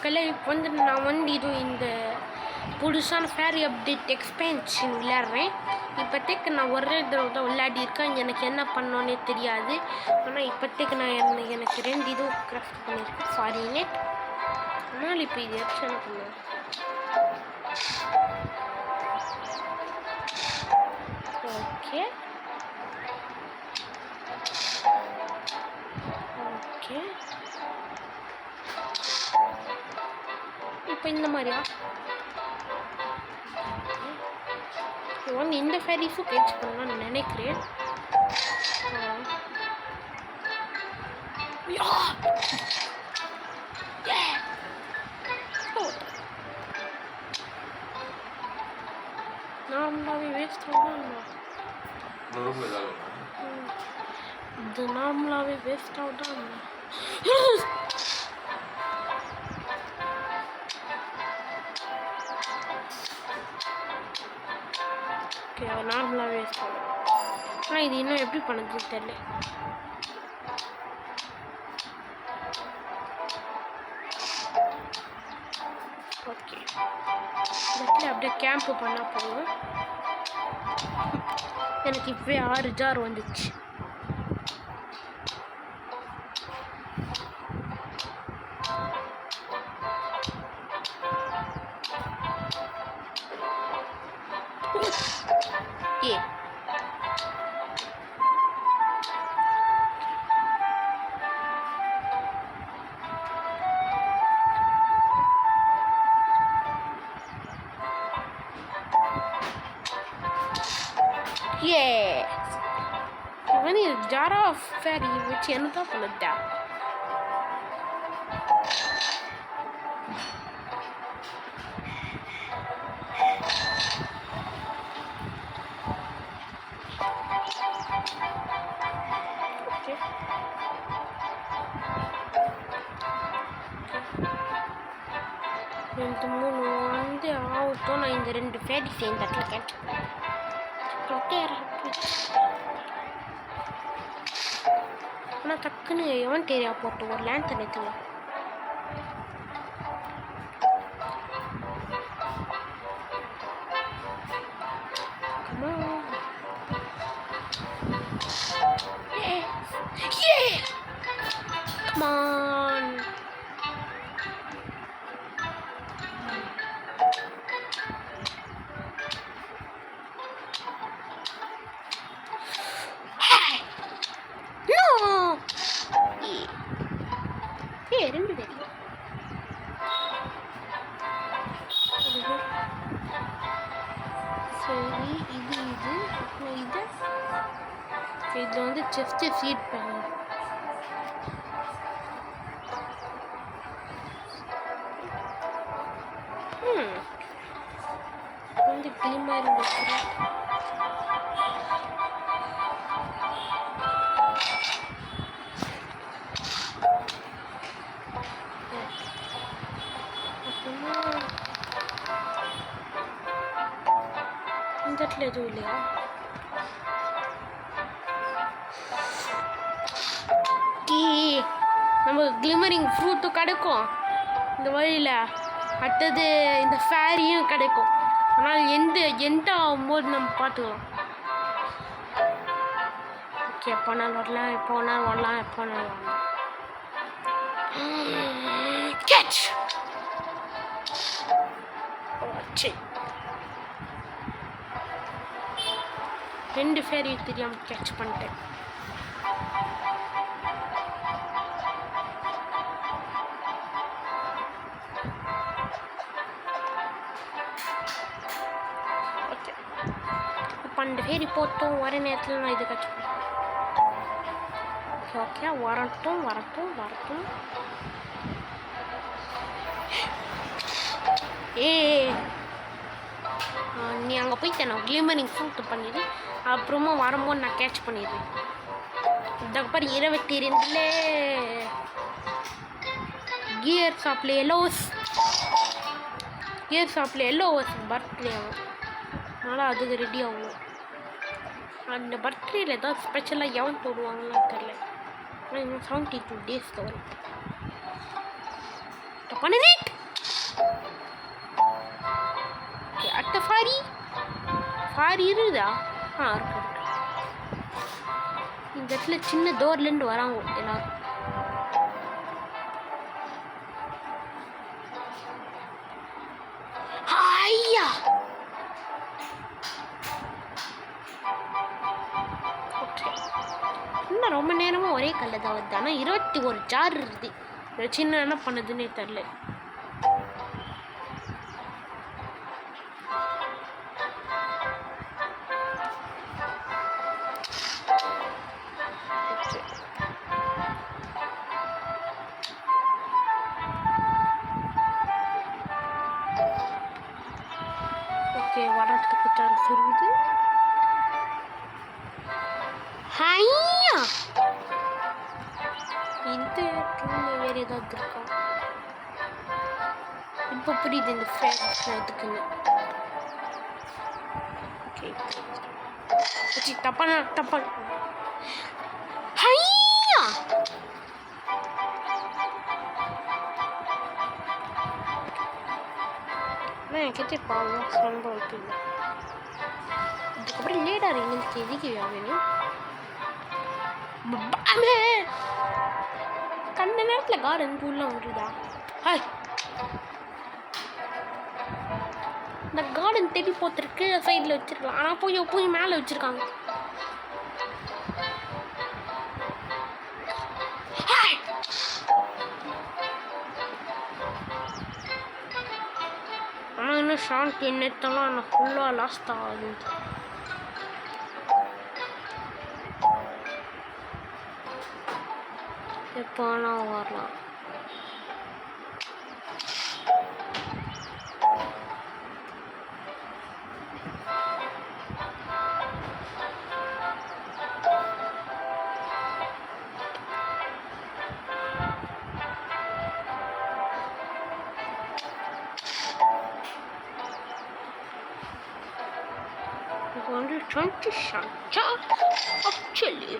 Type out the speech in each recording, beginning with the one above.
மக்களே இப்போ வந்து நான் வந்து இது இந்த புதுசான ஃபேரி அப்டேட் எக்ஸ்பென்ஷன் விளையாடுறேன். இப்போதைக்கு நான் ஒரே தடவை தான் விளையாடிருக்கேன். எனக்கு என்ன பண்ணோன்னே தெரியாது. ஆனால் இப்போதைக்கு நான் எனக்கு 2 இதுவும் கிராஃப்ட் பண்ணியிருக்கேன் ஃபாரினேட். ஆனால் இப்போ இது எடுத்து என்ன பண்ணுவேன்? ஓகே ஓகே இப்போ இந்த மாதிரியா வந்து இந்த ஃபேரிஸும் கேட்ச் பண்ணலாம்னு நினைக்கிறேன். நார்மலாகவே வேஸ்ட் ஆகுதான் இது நார்மலாகவே வேஸ்ட் ஆகுதான். ஓகே நார்மலாகவே வேஸ்ட் ஆகும். ஆனால் இது இன்னும் எப்படி பண்ணுறதுன்னு தெரியல. ஓகே அப்படியே கேம்ப்பு பண்ணால் போதும். எனக்கு இப்போவே 6 ஜார் வந்துச்சு. ஏ Yes! When is jar of fairy which ends up like that? Okay. இந்த 3 வந்து ஆகட்டும். நான் இந்த 2 ஃபேரி சேர்ந்து கேட்ச் ஆனால் டக்குன்னு எவன் டேரியா போட்டு ஒரு லேண்ட் எடுத்துலாம். Come on. ரெண்டு பேர் சரி. இது வந்து செஸ்ட் ஃபீட் பண்ணு. வந்து கிளிமர் வைக்கிறேன். இந்த இடத்துல எதுவும் இல்லையா? நமக்கு கிளிமரிங் ஃப்ரூட்டும் கிடைக்கும் இந்த வழியில். அடுத்தது இந்த ஃபேரியும் கிடைக்கும். ஆனால் எந்த ஆகும்போது நம்ம பார்த்துக்கலாம். ஓகே எப்போ நாள் வரலாம், எப்போ நாள் வரலாம், எப்போ நாள் வரலாம். கேட்ச். சரி 2 ஃபேரி தெரியாமல் கேட்ச் பண்ணிட்டேன். ஓகே 2 ஃபேரி போட்டோம். வர நேரத்தில் நான் இது கேட்ச் பண்ணேன். ஓகே வரட்டும். நீ அங்கே போயிட்டு நான் கிளிமரிங் ஃப்ரூட் பண்ணிடு. அப்புறமா வரும்போது நான் கேட்ச் பண்ணிடுறேன். இதுக்கப்புறம் 22ல் கியர் ஷாப்பில் எல்லோஸ் பர்த்டே ஆகும். அதனால் அதுக்கு ரெடி ஆகும். அந்த பர்த்டேயில் ஏதாவது ஸ்பெஷலாக எவன் போடுவாங்கன்னு தெரியல. ஆனால் இன்னும் 72 days தான் வரும். தப்பான நெட். ஓகே, அடுத்த ஃபாரி இருக்குதா? இருக்கு. இந்த இடத்துல சின்ன டோர்லேருந்து வராங்க எல்லாரும். ஐயா, இன்னும் ரொம்ப நேரமாக ஒரே கல்ல தான் வருது. ஆனால் 21 ஜார் இருக்குது. சின்ன என்ன பண்ணுதுன்னே தெரில. ஓகே, வரத்துக்கு சான்ஸ் இருக்குது. ஐயா, இந்த இடத்துல வேற ஏதாவது இருக்கா? இப்போ புரியுது இந்த ஃப்ரெண்ட்ஸ் எதுக்குன்னு. ஓகே, தப்பான ஐயா, என்கிட்ட பாவம் சம்பவம் இருக்குல்ல. அதுக்கப்புறம் லேடாக எங்களுக்கு எதுக்கு வேணும்? கண்ட நேரத்தில் கார்டன் டூல்லாம் வருதா? இந்த கார்டன் தேடி போத்துருக்கு சைடில் வச்சிருக்கலாம். ஆனால் போய் மேலே வச்சிருக்காங்க. ஆனால் இன்னும் ஷாண்ட் என்னத்தெல்லாம் நான் ஃபுல்லாக லாஸ்ட் ஆகுது. எப்போனா வரலாம். இப்போ வந்து 20 ஷாட்டா ஆக்சுவலி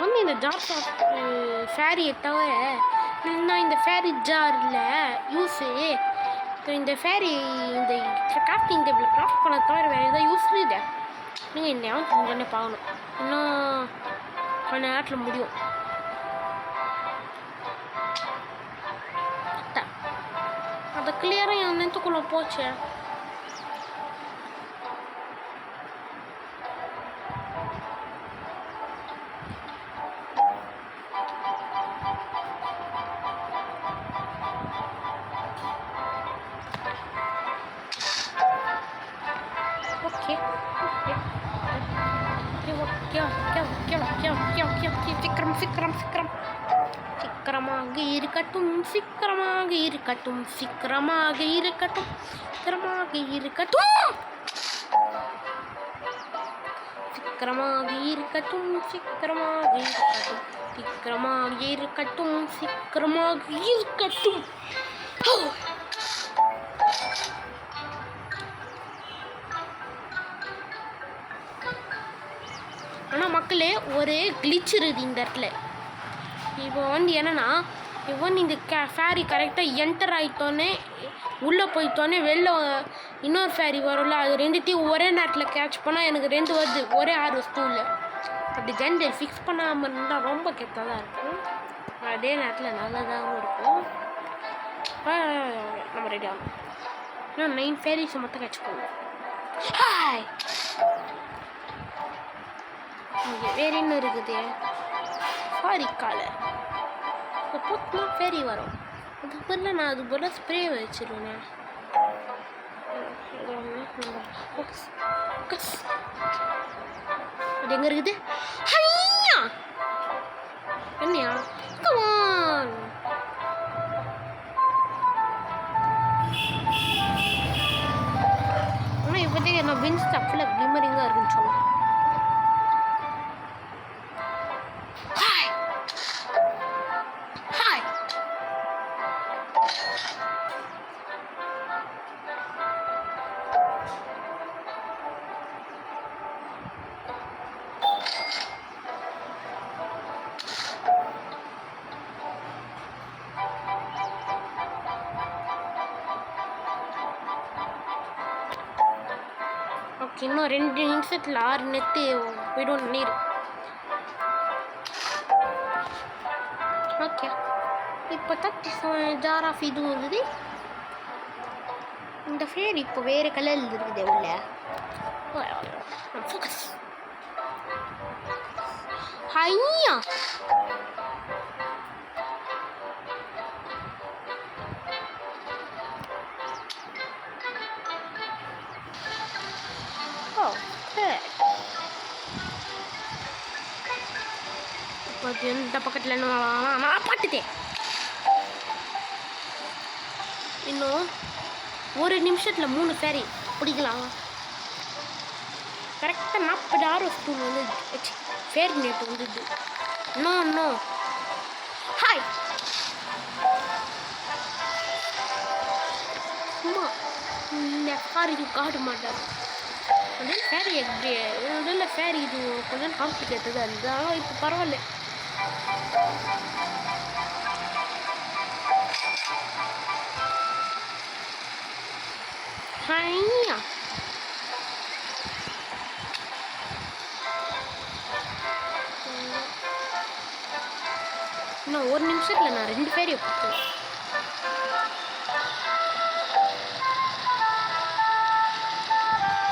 வந்து இந்த ஜார் ஃபேரியை தவிர நான் இந்த ஃபேரி ஜாரில் யூஸு இந்த ஃபேரி இந்த கிராஃப்டிங் டேபிள் கிராஃப்ட் பண்ண தவிர வேறு எதாவது யூஸ் இருக்குது. நீங்கள் இன்னும் கொஞ்சம் பார்க்கணும். இன்னும் கொஞ்ச நேரத்தில் முடியும். அதை கிளியராக என் நெத்துக்குள்ளே போச்சு. சீக்கிரமாக இருக்கட்டும், சீக்கிரமாக இருக்கட்டும், சீக்கிரமாக இருக்கட்டும், சீக்கிரமாக இருக்கட்டும், சீக்கிரமாக இருக்கட்டும், சீக்கிரமாக இருக்கட்டும், சீக்கிரமாக இருக்கட்டும், சீக்கிரமாக இருக்கட்டும். ஆனால் மக்களே ஒரு கிளிச் இருக்குது இந்த இடத்துல. இப்போ வந்து என்னென்னா, இப்போ வந்து இந்த ஃபேரி கரெக்டாக என்டர் ஆகிட்டோன்னே உள்ளே போயிட்டோன்னே வெளில இன்னொரு ஃபேரி வரும்ல, அது ரெண்டுத்தையும் ஒரே நேரத்தில் கேட்ச் பண்ணால் எனக்கு 2 வருது ஒரே ஸ்கூலில். அப்படி ஜெண்டர் ஃபிக்ஸ் பண்ணாமல் இருந்தால் ரொம்ப கெத்தாக தான் இருக்கும். அதே நேரத்தில் நல்லதாகவும் இருக்கும். நம்ம ரெடி ஆகணும். இன்னும் 9 ஃபேரிஸை மட்டும் கேட்ச் பண்ணுவோம். ஹாய், வேறு என்ன இருக்குது? ஃபாரி காலர் போட்டுனா ஃபேரி வரும். அது போல நான் அது போல் ஸ்ப்ரே வச்சிருவேன். அது எங்கே இருக்குது? ஐயா, என்னையா? கமான், ஆனால் இப்போதைக்கு என்ன பின்ஸ் தப்பில் கிளிமரிங்காக இருக்குன்னு சொல்லலாம். ஹாய். ஓகே, இன்னும் 2 நிமிஷத்தில் 6 நெத்து போய்டும் நீர். ஓகே, இப்போ 37 ஜார் ஆஃப் இது இருக்குது. இந்த ஃபேர் இப்போ வேறு கலரில் இருக்குது உள்ள. ஃபோக்கஸ். ஹையா இந்த பக்கத்தில் நான் பாட்டுட்டேன். இன்னும் 1 நிமிஷத்தில் 3 ஃபேரி பிடிக்கலாம். கரெக்டாக 40 ஸ்பூன் வந்து ஃபேர் நேற்று வந்துது. No hi. சும்மா இந்த கார் இது காட்ட மாட்டார். அதே ஃபேரி முதல்ல ஃபேரி இது கொஞ்சம் காம்ப்ளிகேட்டடாக இருந்தது. ஆனால் இப்போ பரவாயில்ல. ஹையா இன்னும் 1 நிமிஷத்தில் நான் 2 ஃபேரியை கொடுத்தேன்.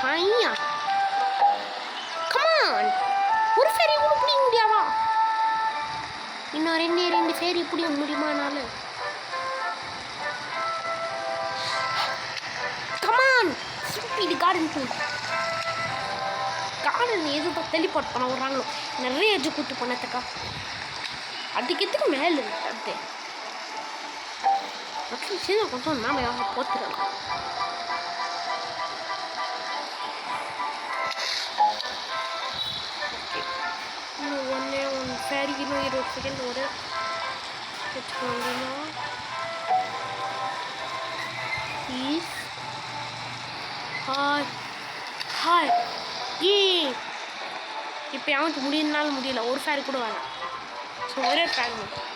ஹையா கமான், ஒரு ஃபேரி கூட பிடிக்க முடியாவா? இன்னும் 2 ஃபேரி பிடிக்க முடியுமானாலும் கமான். இது கார்டன் எதுதான் டெலிபோர்ட் பண்ண விட்றாங்களோ. நிறைய எஜ்ஜு கூட்டு பண்ணத்தக்கா அதுக்கு எதுக்கு மேலே அது சரி கொஞ்சம் மேலே போத்துடலாம். இன்னும் 1 ஃபேரி இன்னும் 20 செகண்ட் ஒரு வச்சுக்கோங்கன்னா ப்ளீஸ். ஹாய் இப்போ அவனுக்கு முடியலனாலும் முடியல. ஒரு ஃபேரி கூட வேணாம். ஸோ ஒரே ஃபேரி மட்டும்.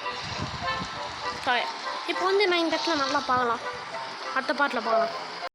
இப்போ வந்து நான் இந்த இடத்துல நல்லா பார்க்கலாம். அடுத்த பாட்டில் பார்க்கலாம்.